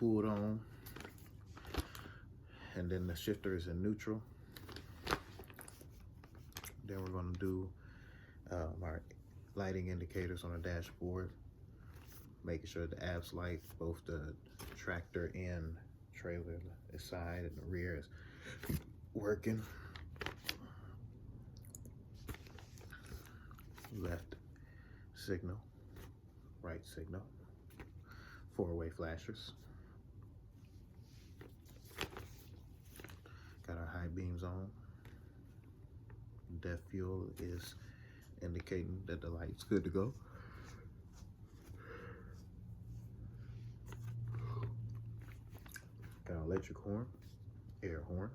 pulled on, and then the shifter is in neutral. Then we're going to do our lighting indicators on the dashboard, making sure the apps light, both the tractor and trailer side and the rear is working. Left signal, right signal, four-way flashers. Got our high beams on. Def fuel is indicating that the light's good to go. Got our electric horn, air horn.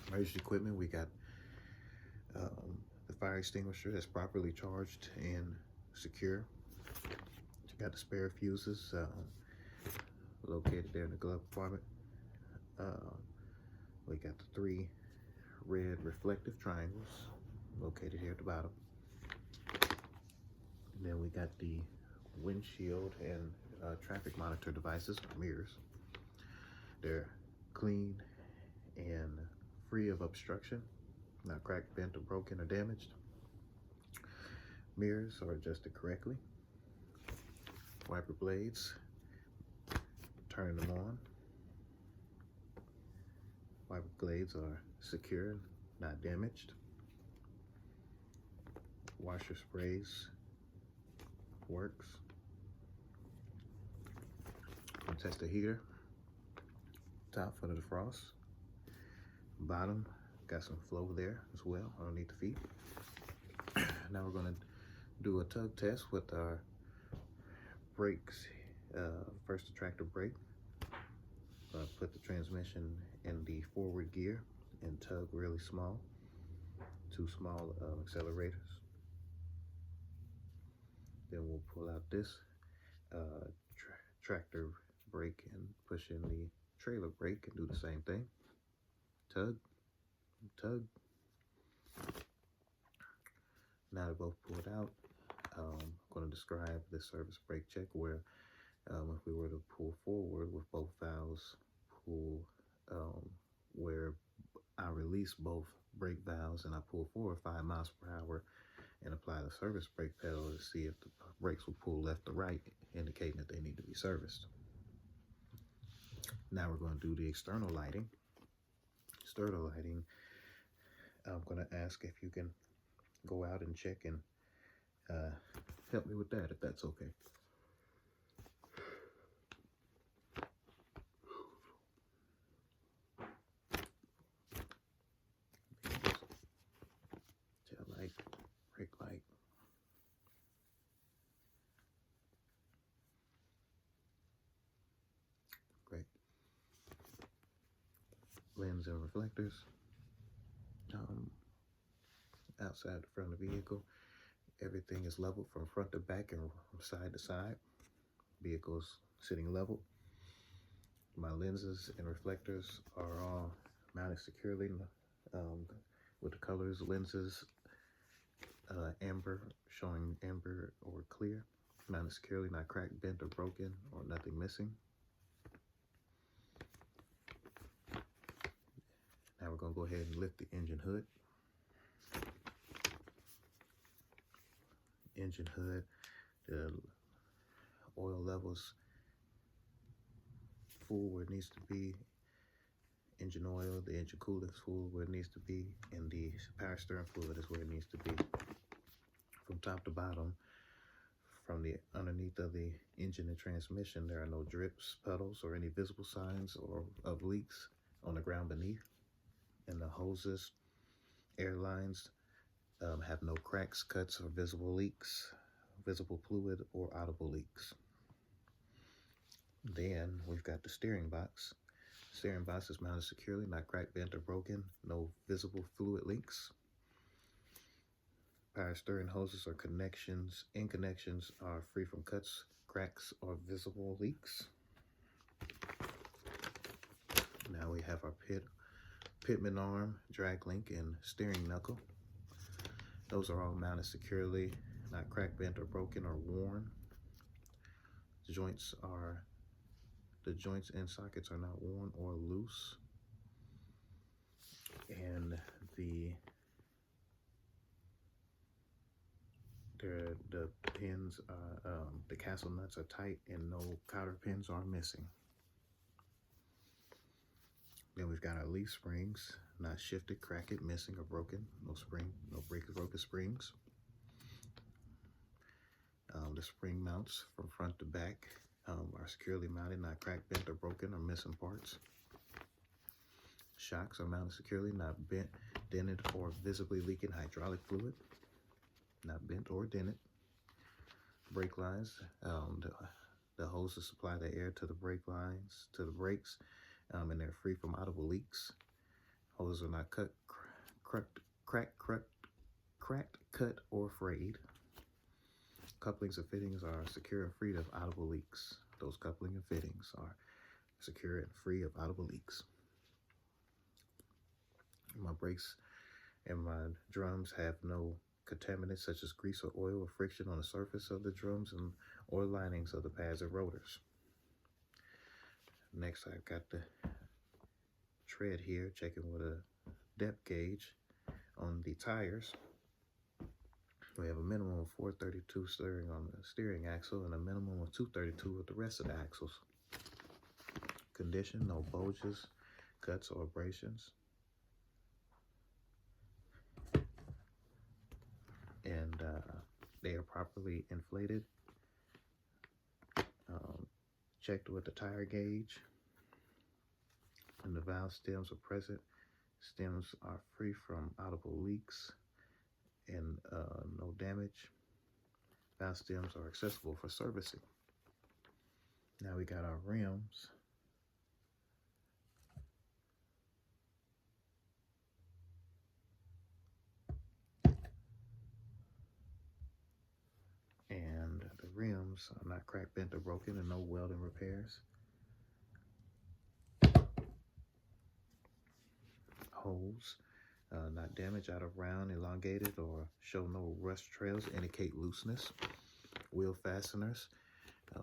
Emergency equipment, we got the fire extinguisher that's properly charged and secure. Got the spare fuses located there in the glove compartment. We got the 3 red reflective triangles located here at the bottom. And then we got the windshield and traffic monitor devices, mirrors. They're clean and free of obstruction, not cracked, bent, or broken, or damaged. Mirrors are adjusted correctly. Wiper blades, turn them on. Wiper blades are secure, not damaged. Washer sprays works. Test the heater. Top for the defrost. Bottom, got some flow there as well underneath the feet. Now we're going to do a tug test with our brakes. First, the tractor brake. Put the transmission in the forward gear and tug really small. 2 small accelerators. Then we'll pull out this tractor brake and push in the trailer brake and do the same thing. Tug, tug. Now they're both pulled out. I'm going to describe the service brake check where if we were to pull forward with both valves, pull where I release both brake valves and I pull forward 5 miles per hour and apply the service brake pedal to see if the brakes will pull left or right, indicating that they need to be serviced. Now we're going to do the external lighting. External lighting, I'm going to ask if you can go out and check and help me with that, if that's okay. Tail light, brake light. Great. Lens and reflectors. Outside the front of the vehicle, everything is level from front to back and from side to side. Vehicle's sitting level. My lenses and reflectors are all mounted securely with the colors. Lenses, amber, showing amber or clear, mounted securely, not cracked, bent, or broken, or nothing missing. Now we're going to go ahead and lift the engine hood. Engine hood, the oil levels full where it needs to be. Engine oil, the engine coolant is full where it needs to be, and the power steering fluid is where it needs to be. From top to bottom, from the underneath of the engine and transmission, there are no drips, puddles, or any visible signs or of leaks on the ground beneath. And the hoses, air lines, have no cracks, cuts, or visible leaks, visible fluid, or audible leaks. Then we've got the steering box. Steering box is mounted securely, not cracked, bent, or broken, no visible fluid leaks. Power steering hoses or connections are free from cuts, cracks, or visible leaks. Now we have our pitman arm, drag link, and steering knuckle. Those are all mounted securely, not cracked, bent, or broken, or worn. The joints are The joints and sockets are not worn or loose. And the pins, the castle nuts are tight and no cotter pins are missing. Then we've got our leaf springs, not shifted, cracked, missing, or broken. No broken springs. The spring mounts from front to back are securely mounted, not cracked, bent, or broken, or missing parts. Shocks are mounted securely, not bent, dented, or visibly leaking hydraulic fluid. Not bent or dented. Brake lines, the hoses supply the air to the brake lines, to the brakes, and they're free from audible leaks. Hoses are not cracked, cut, or frayed. Couplings and fittings are secure and free of audible leaks. Those coupling and fittings are secure and free of audible leaks. My brakes and my drums have no contaminants such as grease or oil or friction on the surface of the drums or linings of the pads and rotors. Next, I've got the tread here, checking with a depth gauge on the tires. We have a minimum of 432 steering on the steering axle and a minimum of 232 with the rest of the axles. Condition, no bulges, cuts, or abrasions. And they are properly inflated. Checked with the tire gauge. And the valve stems are present. Stems are free from audible leaks and no damage. Valve stems are accessible for servicing. Now we got our rims. And the rims are not cracked, bent, or broken, and no welding repairs. Holes, not damaged, out of round, elongated, or show no rust trails, indicate looseness. Wheel fasteners,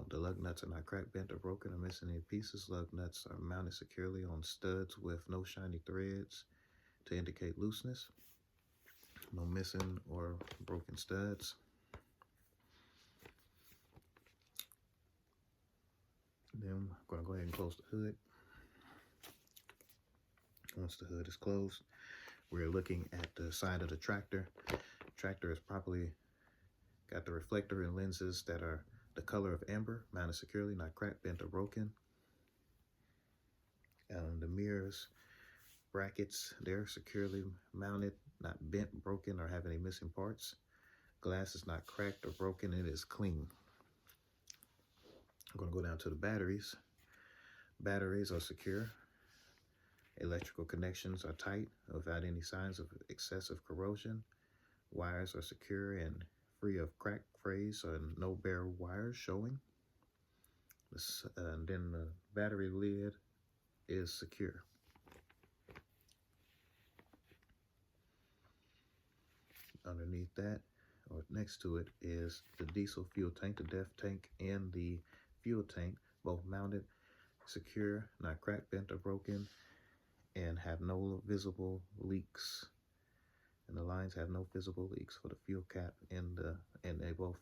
the lug nuts are not cracked, bent, or broken, or missing any pieces. Lug nuts are mounted securely on studs with no shiny threads to indicate looseness. No missing or broken studs. Then I'm going to go ahead and close the hood. Once the hood is closed, we're looking at the side of the tractor. Tractor is properly got the reflector and lenses that are the color of amber, mounted securely, not cracked, bent, or broken. The mirrors, brackets, they're securely mounted, not bent, broken, or have any missing parts. Glass is not cracked or broken, it is clean. I'm going to go down to the batteries. Batteries are secure. Electrical connections are tight without any signs of excessive corrosion. Wires are secure and free of crack, frays, and no bare wires showing. And then the battery lid is secure. Underneath that, or next to it, is the diesel fuel tank, the DEF tank, and the fuel tank, both mounted, secure, not cracked, bent, or broken, and have no visible leaks. And the lines have no visible leaks for the fuel cap and they both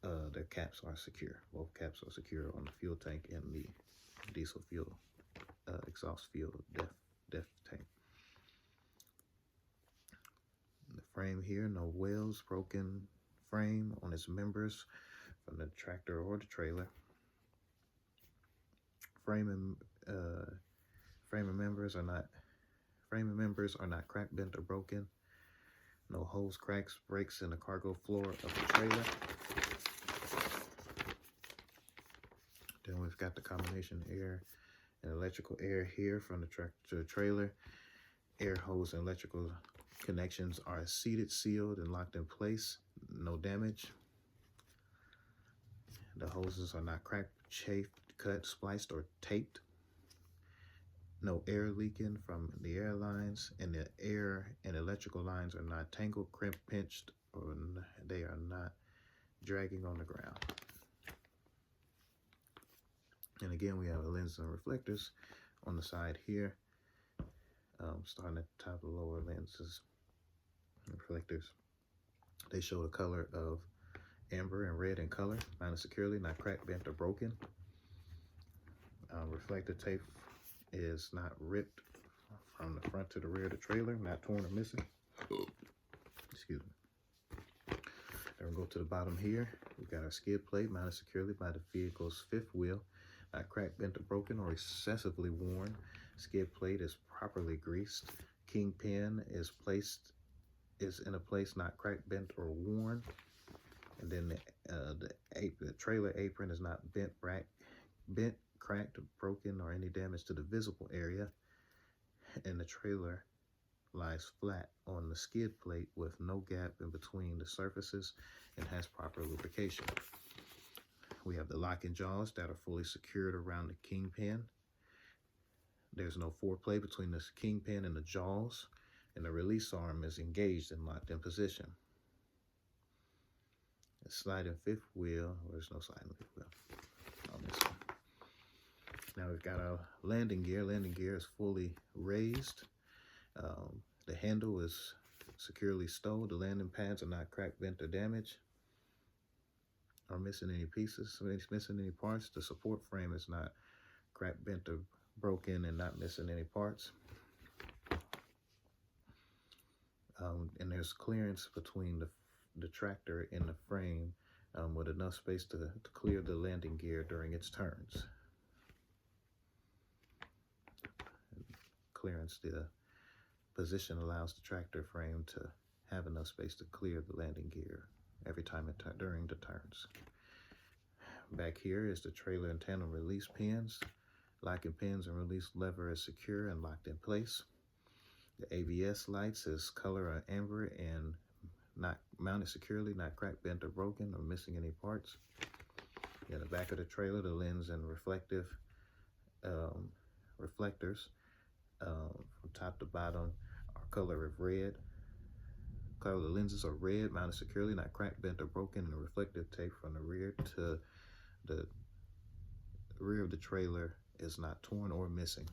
their caps are secure. Both caps are secure on the fuel tank and the diesel fuel exhaust fuel DEF tank. The frame here, no wheels, broken frame on its members from the tractor or the trailer. Frame and members are not cracked, bent, or broken. No holes, cracks, breaks in the cargo floor of the trailer. Then we've got the combination air and electrical air here from the tractor to the trailer. Air hose and electrical connections are seated, sealed, and locked in place. No damage. The hoses are not cracked, chafed, cut, spliced, or taped. No air leaking from the air lines, and the air and electrical lines are not tangled, crimped, pinched, or they are not dragging on the ground. And again, we have the lenses and reflectors on the side here, starting at the top of the lower lenses and reflectors. They show the color of amber and red in color, mounted securely, not cracked, bent, or broken. Reflector tape is not ripped from the front to the rear of the trailer, not torn or missing. Excuse me. Then we'll go to the bottom here. We've got our skid plate mounted securely by the vehicle's fifth wheel, not cracked, bent, or broken, or excessively worn. Skid plate is properly greased. Kingpin is in a place not cracked, bent, or worn. And then the trailer apron is not bent, cracked, broken, or any damage to the visible area. And the trailer lies flat on the skid plate with no gap in between the surfaces and has proper lubrication. We have the locking jaws that are fully secured around the kingpin. There's no foreplay between the kingpin and the jaws, and the release arm is engaged and locked in position. The sliding fifth wheel, there's no sliding fifth wheel on this one. Now we've got our landing gear. Landing gear is fully raised. The handle is securely stowed. The landing pads are not cracked, bent, or damaged, or missing any pieces, missing any parts. The support frame is not cracked, bent, or broken, and not missing any parts. And there's clearance between the tractor and the frame with enough space to clear the landing gear during its turns. Clearance, the position allows the tractor frame to have enough space to clear the landing gear every time during the turns. Back here is the trailer and tandem release pins. Locking pins and release lever is secure and locked in place. The ABS lights is color amber and not mounted securely, not cracked, bent, or broken, or missing any parts. In the back of the trailer, the lens and reflectors from top to bottom are color of red. Color of the lenses are red, mounted securely, not cracked, bent, or broken, and the reflective tape from the rear to the rear of the trailer is not torn or missing.